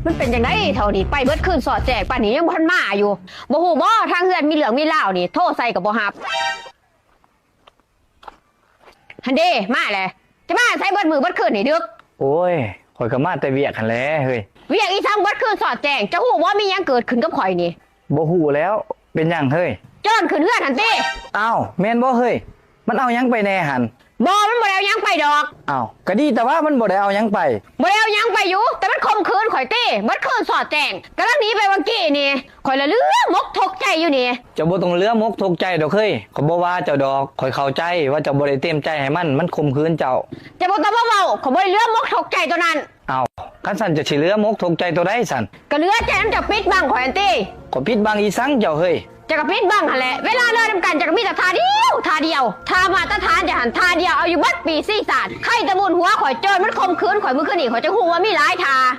มันเป็นจังไดเท่านี้ไปเบิดคืนสอดแจกป่านนี้ยังบ่ทันมาอยู่บ่ฮู้บ่ทางเฮือนมีเหลืองมีเหล้านี่โทรใส่ก็บ่รับฮันเด้มาแหละจะมาใส่เบิดมือเบิดคืนนี่ดึกโอ้ยข่อยก็มาแต่เวียกหันแหล้วเฮ้ยเวียกอีทั้งเบิดคืนสอดแจงจะฮู้ว่ามีหยังเกิดขึ้นกับข่อยนี่บ่ฮู้แล้วเป็นหยังเฮ้ยจอนขึ้นเฮือนหั่นติอ้าวแม่นบ่เฮ้ยมันเอาหยังไปแน่หันบ่มันบ่ได้เอาหยังไปดอกอ้าวก็ดีแต่ว่ามันบ่ได้เอาหยังไปบ่ได้เอาหยังไปอยู่แต่มันข่มขืนข่อยติเบิดคืนสอดแจงกำลังหนีไปเมื่อกี้นี่ข่อยละเลือมกทกใจอยู่นี่เจ้าบ่ต้องเลือมกทุกใจดอกเฮ้ยข่อยบ่ว่าเจ้าดอกข่อยเข้าใจว่าเจ้าบ่ได้เต็มใจให้มันข่มขืนเจ้าจะบ่ต้องมาเว้าข่อยบ่ได้เลือมกทกใจตัวนั้นอ้าวคันสั่นจะสิเลือมกทุกใจตัวใดสั่นก็เหลือใจมันจะปิดบังข่อยอันติข่อยปิดบังอีสังเจ้าเฮ้ยจะกระพริบบ้างหั่นแหละเวลาเลิกทำกันจะกระพริบแต่ทาเดียวทามาตรฐานจะหันทาเดียวเอาอยู่บัดปีซี่ศาสตร์ใครตะมุนหัวข่อยโจรมันคมคืนข่อยมือขึ้นอีกข่อยจะหูว่ามีหลายทา